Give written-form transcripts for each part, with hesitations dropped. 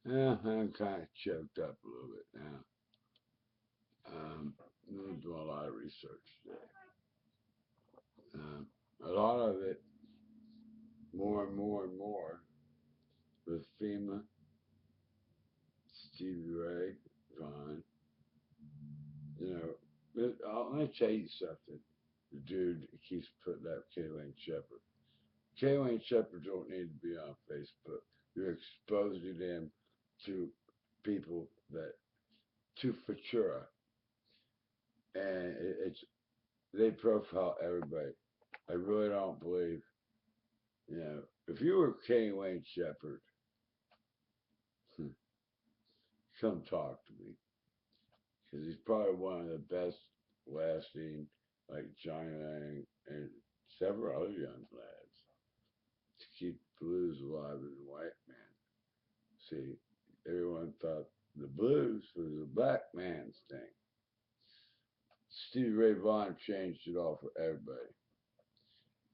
I'm kind of choked up a little bit now. I'm doing a lot of research today. Um, a lot of it, more and more and more, with FEMA, Stevie Ray, Vaughn. You know, let me tell you something. The dude keeps putting up K. Wayne Shepherd. K. Wayne Shepherd don't need to be on Facebook. You're exposing them to people that to Futura, and it's they profile everybody. I really don't believe, if you were K. Wayne Shepherd, come talk to me because he's probably one of the best lasting, like Johnny Lang and several other young lads to keep blues alive as a white man. See, everyone thought the blues was a black man's thing. Stevie Ray Vaughan changed it all for everybody.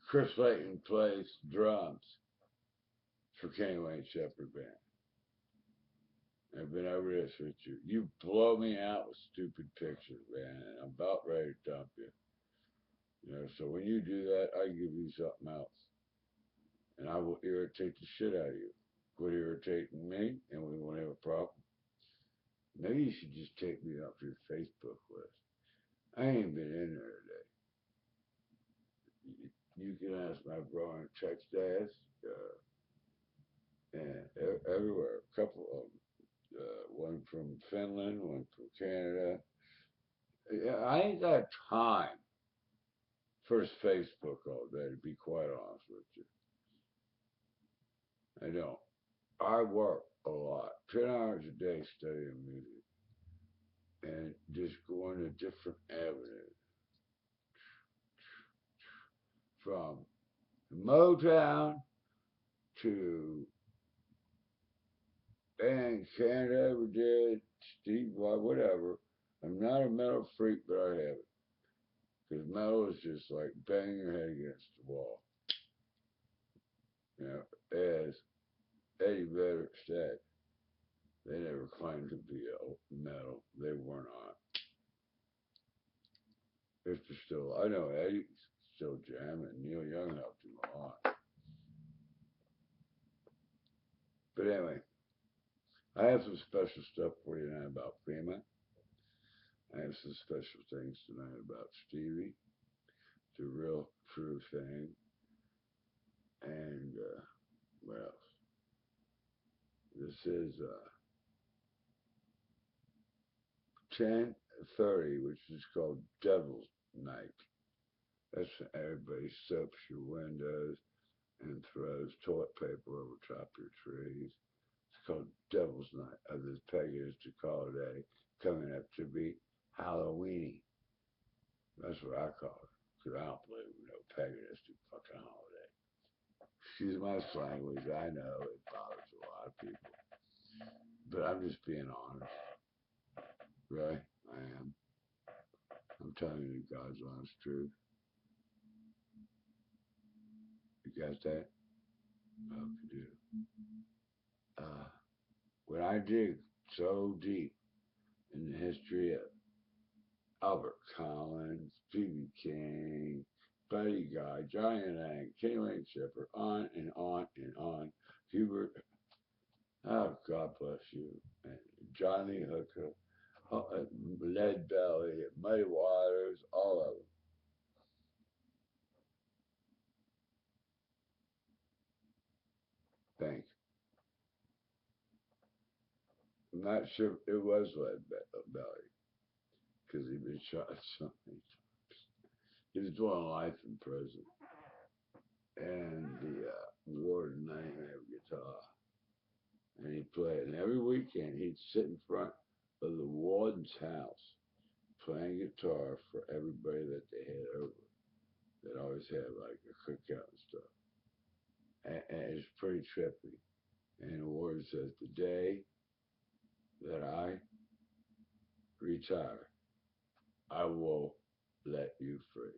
Chris Layton plays drums for Kenny Wayne Shepherd Band. I've been over this with you. You blow me out with stupid pictures, man, and I'm about ready to dump you. So when you do that, I give you something else, and I will irritate the shit out of you. Quit irritating me, and we won't have a problem. Maybe you should just take me off your Facebook list. I ain't been in there today. You can ask my brother in Texas, and everywhere. A couple of them. One from Finland, one from Canada. Yeah, I ain't got time for Facebook all day, to be quite honest with you. I don't. I work a lot, 10 hours a day studying music and just going to different avenues from Motown to band Canada ever did, Steve Vai, whatever. I'm not a metal freak, but I have it. Because metal is just like banging your head against the wall. As Eddie Vedder said, they never claimed to be a metal. They were not. If they're still, I know Eddie's still jamming. Neil Young helped him a lot. But anyway, I have some special stuff for you tonight about FEMA. I have some special things tonight about Stevie, the real true thing. And what else? This is 10:30, which is called Devil's Night. That's when everybody soaps your windows and throws toilet paper over top your trees. It's called Devil's Night of this paganistic holiday coming up to be Halloweeny. That's what I call it because I don't believe in no paganistic fucking holiday. Excuse my language. I know it bothers a lot of people, but I'm just being honest. Right? I am. I'm telling you God's honest truth. You got that? I hope you do. Uh, when I dig so deep in the history of Albert Collins, B.B. King, Buddy Guy, Johnny Lang, Kenny Wayne Shepherd, on and on and on. Hubert, oh, God bless you. And Johnny Hooker, Lead Belly, Muddy Waters, all of them. Thank you. I'm not sure it was Belly because he'd been shot so many times. He was doing life in prison. And the warden named him guitar. And he'd play it. And every weekend he'd sit in front of the warden's house playing guitar for everybody that they had over. They'd always have like a cookout and stuff. And it's pretty trippy. And the warden says, the day that I retire, I will let you free.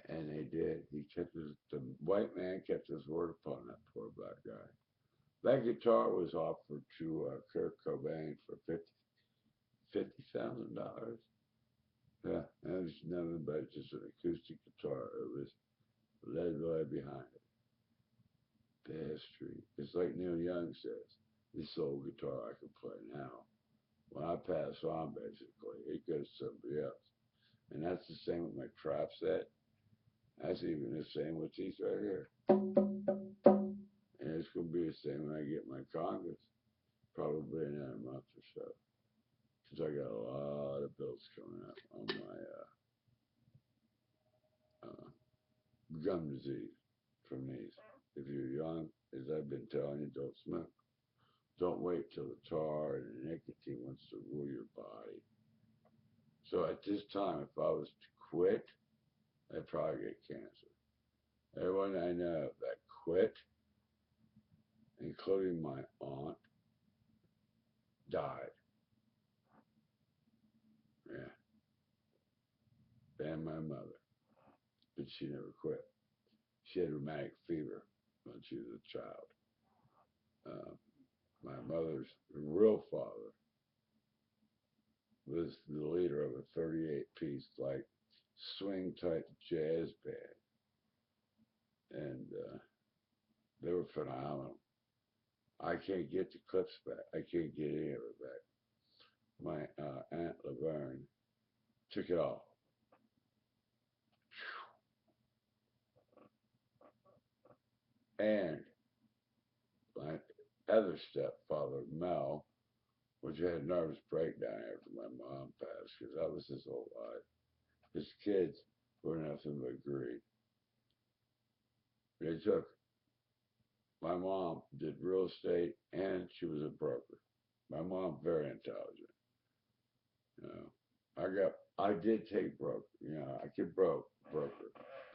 And they did. The white man kept his word upon that poor black guy. That guitar was offered to Kurt Cobain for $50,000. Yeah, and it was nothing but just an acoustic guitar. It was led right behind it. The history. It's like Neil Young says, this old guitar I can play now. When I pass on, basically, it goes to somebody else. And that's the same with my trap set. That's even the same with these right here. And it's going to be the same when I get my congas, probably in another month or so. Because I got a lot of bills coming up on my uh, gum disease from these. If you're young, as I've been telling you, don't smoke. Don't wait till the tar and the nicotine wants to rule your body. So at this time, if I was to quit, I'd probably get cancer. Everyone I know that quit, including my aunt, died. Yeah, and my mother, but she never quit. She had rheumatic fever when she was a child. Uh, my mother's real father was the leader of a 38-piece like swing type jazz band, and they were phenomenal. I can't get the clips back. I can't get any of it back. My aunt Laverne took it all. And my other stepfather, Mel, which had a nervous breakdown after my mom passed, because that was his whole life. His kids were nothing but greed. They took my mom did real estate and she was a broker. My mom very intelligent. You know, I did take broker. You know, I could broker,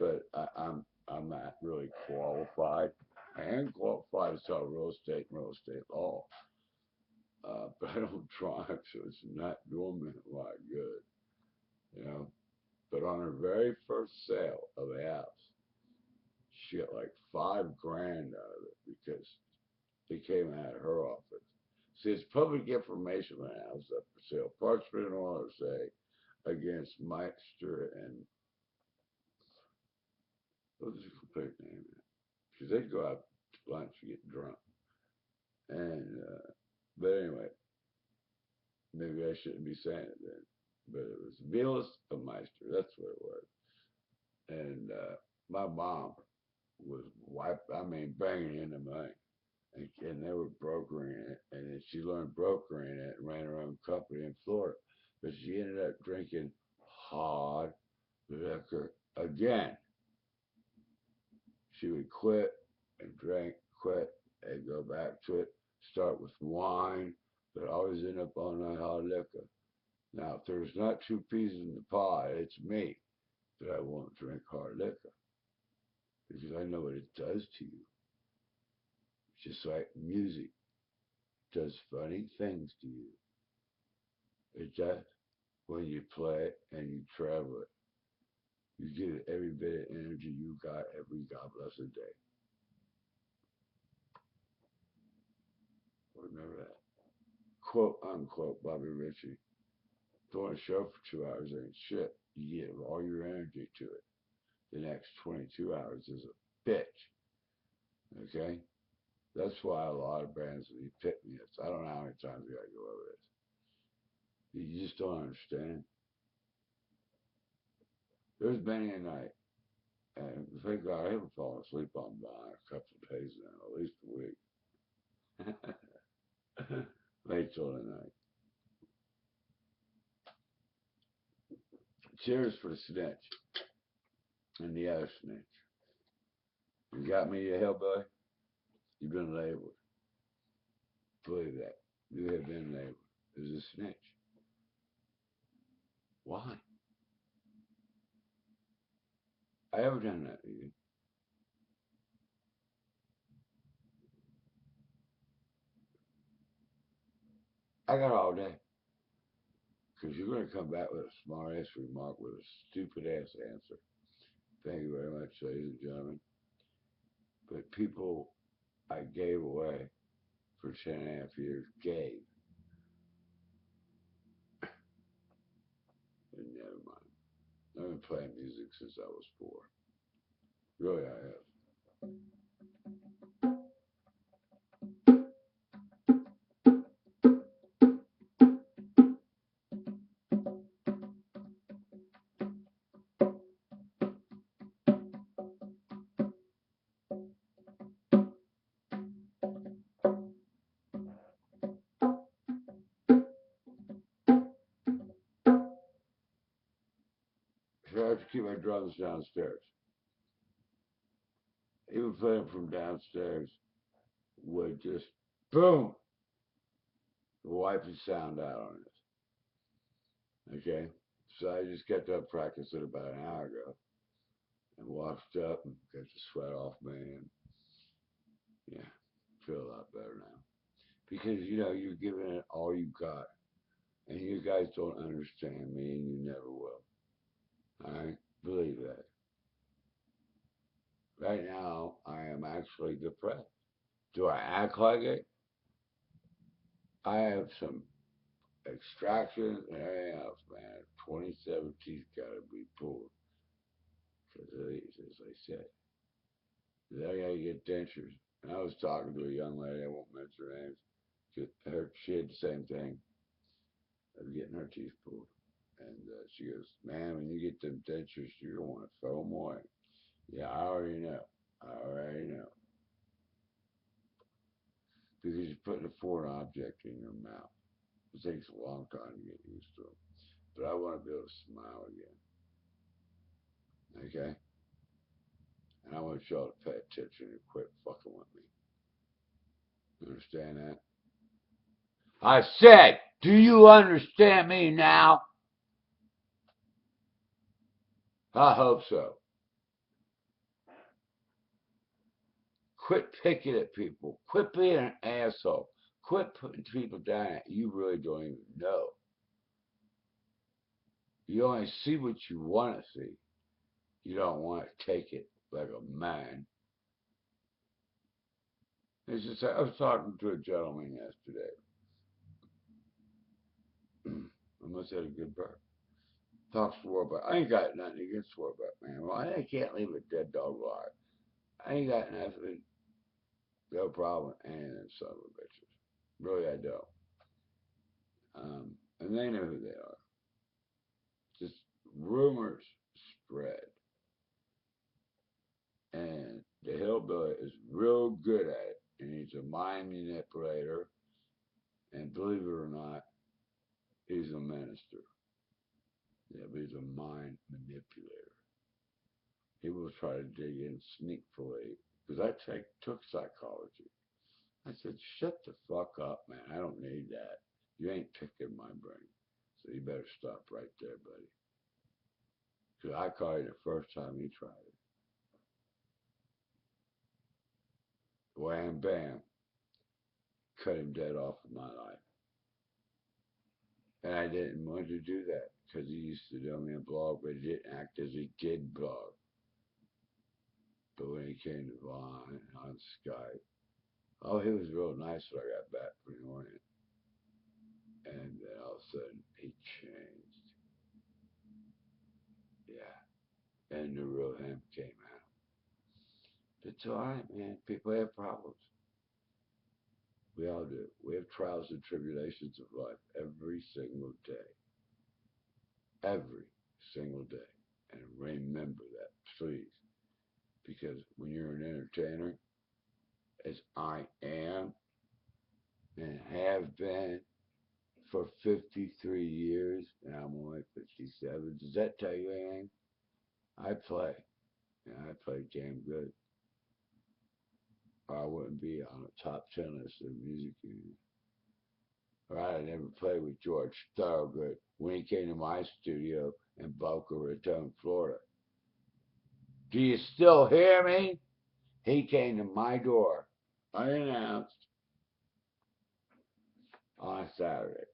but I'm not really qualified. I am qualified to sell real estate and real estate law, but I don't drive, so it's not doing me a lot of good. You know, but on her very first sale of a house, she got like 5 grand out of it because it came out of her office. See, it's public information when a house up for sale. Parchment and Order say against Meister and what was the complete name? Because they'd go out to lunch and get drunk. And but anyway, maybe I shouldn't be saying it then. But it was Vilas of Meister. That's what it was. And my mom was I mean, banging into money. And they were brokering it. And then she learned brokering it and ran her own company in Florida. But she ended up drinking hard liquor again. She would quit and drink, quit and go back to it. Start with wine, but always end up on that hard liquor. Now, if there's not 2 pieces in the pie, it's me that I won't drink hard liquor because I know what it does to you. Just like music does funny things to you. It does when you play it and you travel it. You get every bit of energy you got every God blessed day. Remember that. Quote unquote Bobby Ritchie. Doing a show for 2 hours ain't shit. You give all your energy to it. The next 22 hours is a bitch. Okay? That's why a lot of bands need pick me ups. I don't know how many times we gotta go over this. You just don't understand. There's many a night, and thank God I haven't fallen asleep on mine a couple of days now, at least a week. Late till the night. Cheers for the snitch and the other snitch. You got me, you hellboy? You've been labeled. Believe that. You have been labeled as a snitch. Why? I ever done that to you? I got all day. Because you're going to come back with a smart ass remark with a stupid ass answer. Thank you very much, ladies and gentlemen. But people I gave away. for 10.5 years gave. And never mind. I've been playing music since I was 4. Really, I have. So I have to keep my drums downstairs. Even playing from downstairs would just boom, wipe the sound out on it. Okay? So I just got done practicing about an hour ago and washed up and got the sweat off me and yeah, feel a lot better now. Because you're giving it all you got. And you guys don't understand me and you never will. Alright? Believe that. Right now I am actually depressed. Do I act like it? I have some extractions and everything else, man. 27 teeth gotta be pulled. Because of these, as I said. Then I gotta get dentures. And I was talking to a young lady, I won't mention her names. She had the same thing of getting her teeth pulled. And she goes, man, when you get them dentures, you're going to want to throw them away. Yeah, I already know. I already know. Because you're putting a foreign object in your mouth. It takes a long time to get used to them. But I want to be able to smile again. Okay? And I want y'all to pay attention and quit fucking with me. You understand that? I said, do you understand me now? I hope so. Quit picking at people. Quit being an asshole. Quit putting people down that you really don't even know. You only see what you want to see. You don't want to take it like a man. It's just, I was talking to a gentleman yesterday. I must have had a good birth. Talks Warbuck. I ain't got nothing against Warbuck, man. Well, I can't leave a dead dog alive. I ain't got nothing, no problem with any of them son of a bitches. Really, I don't. And they know who they are. Just rumors spread. And the hillbilly is real good at it. And he's a mind manipulator. And believe it or not, he's a minister. Yeah, but he's a mind manipulator. He will try to dig in sneakily. Because took psychology. I said, shut the fuck up, man. I don't need that. You ain't picking my brain. So you better stop right there, buddy. Because I caught it the first time he tried it. Wham, bam. Cut him dead off of my life. And I didn't want to do that because he used to do me a blog, but he didn't act as he did blog. But when he came to Vaughn on Skype, oh, he was real nice when I got back from the Orient. And then all of a sudden, he changed. Yeah. And the real him came out. It's all right, man. People have problems. We all do. We have trials and tribulations of life every single day. Every single day. And remember that, please. Because when you're an entertainer, as I am and have been for 53 years, and I'm only 57, does that tell you anything? I play. And I play damn good. Or I wouldn't be on the top 10 list of music union. Or I'd never played with George Thorogood when he came to my studio in Boca Raton, Florida. Do you still hear me? He came to my door unannounced on a Saturday.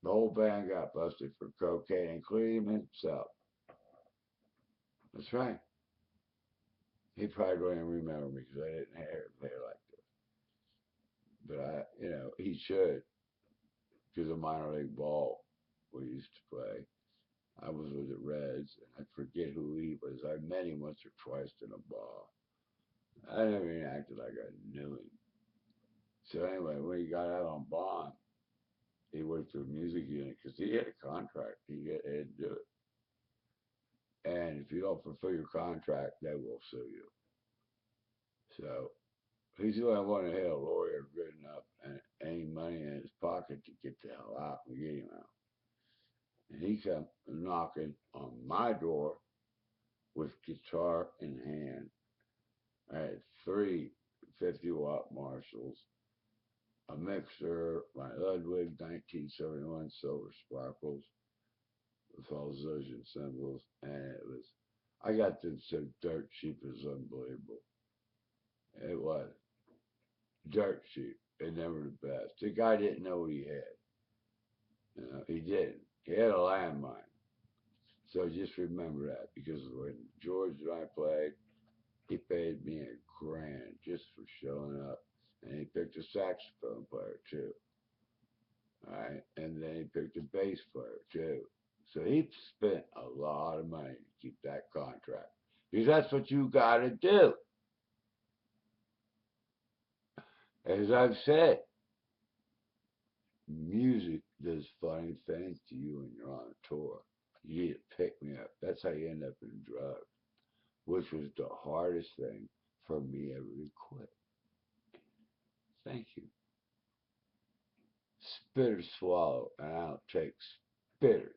The whole band got busted for cocaine, including himself. That's right. He probably don't even remember me because I didn't have hair like this. But he should, because of minor league ball we used to play. I was with the Reds, and I forget who he was. I met him once or twice in a bar. I never even acted like I knew him. So anyway, when he got out on bond, he worked for a music unit because he had a contract. Had to do it. And if you don't fulfill your contract, they will sue you. So he's the only one that had a lawyer good enough and any money in his pocket to get the hell out and get him out. And he come knocking on my door with guitar in hand. I had three 50-watt Marshalls, a mixer, my Ludwig 1971 Silver Sparkles with all Zildjian symbols, and it was, I got them so dirt cheap it was unbelievable. It was dirt cheap and never the best. The guy didn't know what he had. He didn't. He had a landmine. So just remember that because when George and I played, he paid me $1,000 just for showing up. And he picked a saxophone player too. All right. And then he picked a bass player too. So he spent a lot of money to keep that contract. Because that's what you gotta do. As I've said, music does funny things to you when you're on a tour. You need to pick me up. That's how you end up in drugs, which was the hardest thing for me ever to quit. Thank you. Spit or swallow, and I'll take spitters.